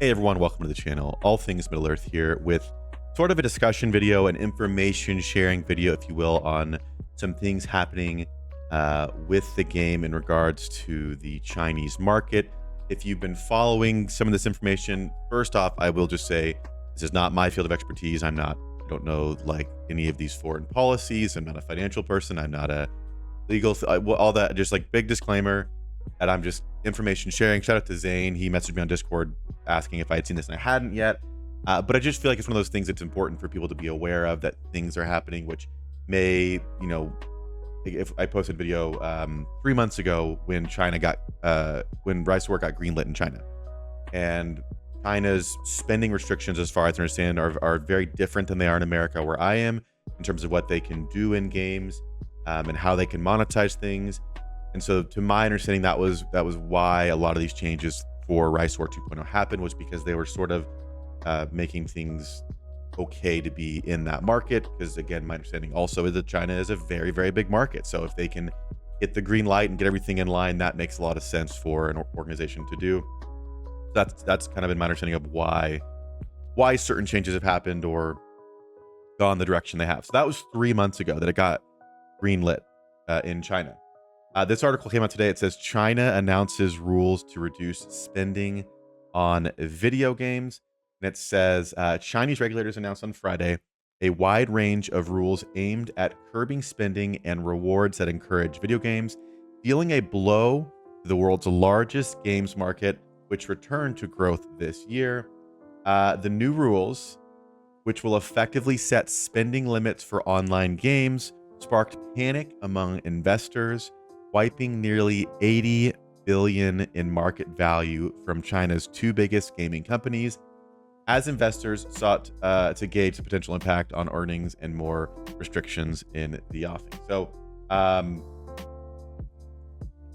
Hey everyone, welcome to the channel. All things Middle Earth here with sort of a discussion video, an information sharing video, if you will, on some things happening with the game in regards to the Chinese market. If you've been following some of this information, first off, I will just say this is not my field of expertise. I don't know like any of these foreign policies. I'm not a financial person. I'm not a legal, all that, just like big disclaimer that I'm just information sharing. Shout out to Zane. He messaged me on Discord asking if I had seen this and I hadn't yet. But I just feel like it's one of those things that's important for people to be aware of, that things are happening, which may, if I posted a video 3 months ago when when Rise to Work got greenlit in China, and China's spending restrictions, as far as I understand, are very different than they are in America, where I am, in terms of what they can do in games and how they can monetize things. And so, to my understanding, that was why a lot of these changes for Rise to War 2.0 happened, was because they were sort of making things okay to be in that market. Because again, my understanding also is that China is a very, very big market. So if they can get the green light and get everything in line, that makes a lot of sense for an organization to do. That's kind of been my understanding of why certain changes have happened or gone the direction they have. So that was 3 months ago that it got greenlit in China. This article came out today. It says China announces rules to reduce spending on video games. And it says Chinese regulators announced on Friday a wide range of rules aimed at curbing spending and rewards that encourage video games, dealing a blow to the world's largest games market, which returned to growth this year. The new rules, which will effectively set spending limits for online games, sparked panic among investors, wiping nearly 80 billion in market value from China's two biggest gaming companies, as investors sought to gauge the potential impact on earnings and more restrictions in the offing. So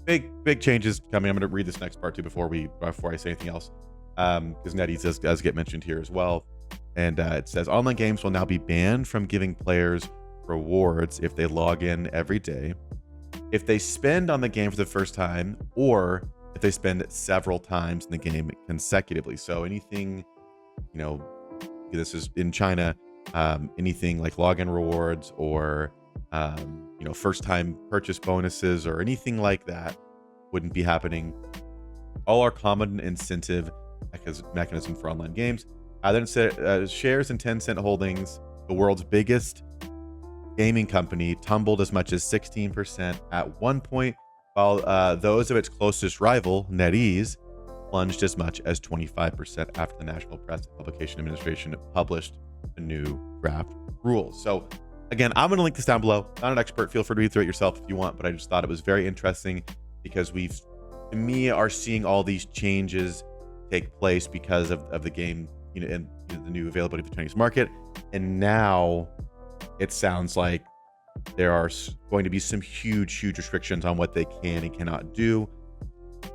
big changes coming. I'm going to read this next part too before I say anything else, because NetEase does get mentioned here as well. And it says online games will now be banned from giving players rewards if they log in every day, if they spend on the game for the first time, or if they spend several times in the game consecutively. So anything, this is in China, anything like login rewards or first time purchase bonuses or anything like that wouldn't be happening. All are common incentive mechanism for online games. Then it said shares in Tencent Holdings, the world's biggest gaming company, tumbled as much as 16% at one point, while those of its closest rival, NetEase, plunged as much as 25% after the National Press and Publication Administration published the new draft rules. So again, I'm going to link this down below. Not an expert. Feel free to read through it yourself if you want, but I just thought it was very interesting because are seeing all these changes take place because of the game, and the new availability of the Chinese market. And now it sounds like there are going to be some huge restrictions on what they can and cannot do.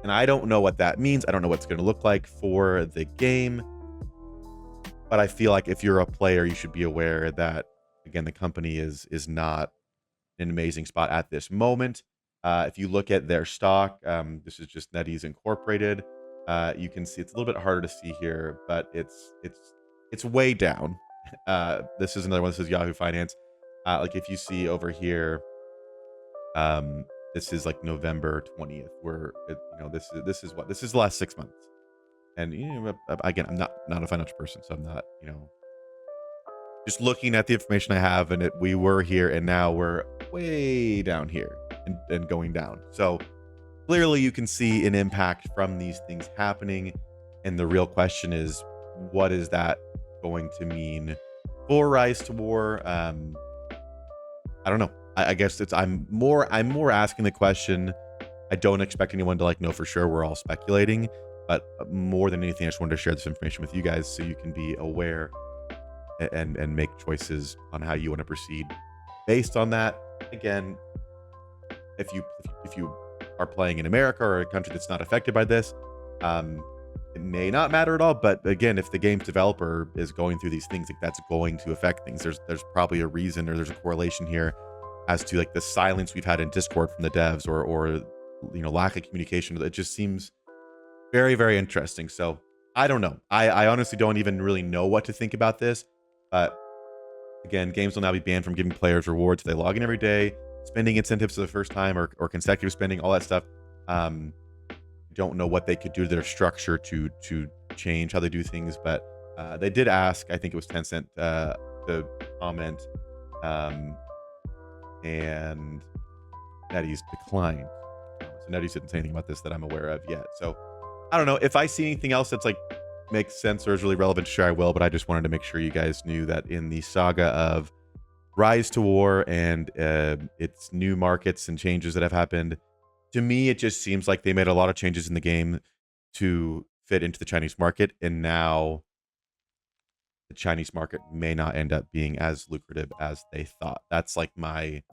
And I don't know what that means. I don't know what's going to look like for the game. But I feel like if you're a player, you should be aware that, again, the company is not in an amazing spot at this moment. If you look at their stock, this is just NetEase Incorporated. You can see it's a little bit harder to see here, but it's way down. This is another one. This is Yahoo Finance. Like if you see over here, this is like November 20th, where this is the last 6 months. And again, I'm not a financial person, so I'm not just looking at the information I have, and we were here and now we're way down here and going down. So clearly you can see an impact from these things happening, and the real question is, what is that going to mean for Rise to War? I don't know. I guess I'm more asking the question. I don't expect anyone to know for sure. We're all speculating, but more than anything, I just wanted to share this information with you guys so you can be aware and make choices on how you want to proceed based on that. Again, if you are playing in America or a country that's not affected by this, it may not matter at all. But again, if the game's developer is going through these things, that's going to affect things. There's probably a reason, or there's a correlation here as to the silence we've had in Discord from the devs, or lack of communication. It just seems very, very interesting. So I don't know. I honestly don't even really know what to think about this. But again, games will now be banned from giving players rewards if they log in every day, spending incentives for the first time, or consecutive spending, all that stuff. Don't know what they could do to their structure to change how they do things, but they did ask, I think it was Tencent, to comment, and NetEase declined. So NetEase didn't say anything about this that I'm aware of yet. So I don't know if I see anything else that's like makes sense or is really relevant to share, I will, but I just wanted to make sure you guys knew that in the saga of Rise to War and its new markets and changes that have happened, to me, it just seems like they made a lot of changes in the game to fit into the Chinese market, and now the Chinese market may not end up being as lucrative as they thought. That's like my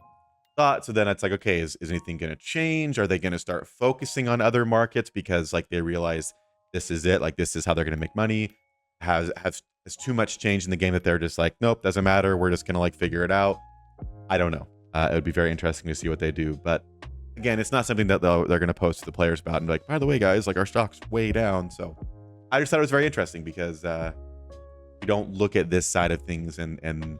thought. So then it's like, okay, is anything going to change? Are they going to start focusing on other markets because like they realize this is it, like this is how they're going to make money? Has too much change in the game that they're just like, nope, doesn't matter, we're just going to like figure it out? I don't know. It would be very interesting to see what they do, but again, it's not something that they're going to post to the players about and be like, by the way, guys, like our stock's way down. So I just thought it was very interesting because you don't look at this side of things and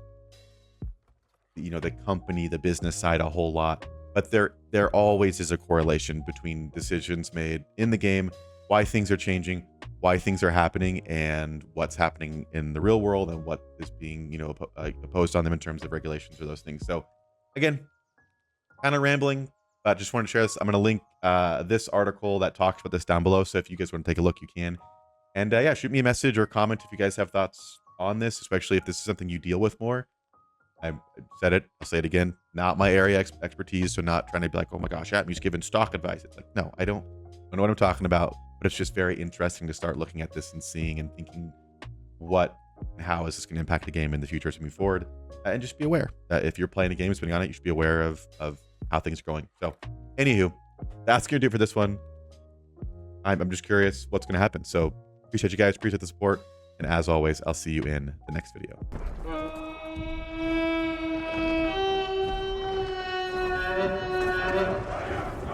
you know, the company, the business side a whole lot, but there always is a correlation between decisions made in the game, why things are changing, why things are happening, and what's happening in the real world and what is being, you know, opposed on them in terms of regulations or those things. So again, kind of rambling, but just wanted to share this. I'm going to link this article that talks about this down below. So if you guys want to take a look, you can. And yeah, shoot me a message or comment if you guys have thoughts on this, especially if this is something you deal with more. I said it, I'll say it again, not my area expertise. So not trying to be like, oh my gosh, Atmew's giving stock advice. It's like, no, I don't know what I'm talking about, but it's just very interesting to start looking at this and seeing and thinking how is this going to impact the game in the future as we move forward. And just be aware that if you're playing a game and spending on it, you should be aware of how things are going. So anywho, that's going to do it for this one. I'm just curious what's going to happen. So appreciate you guys, appreciate the support. And as always, I'll see you in the next video.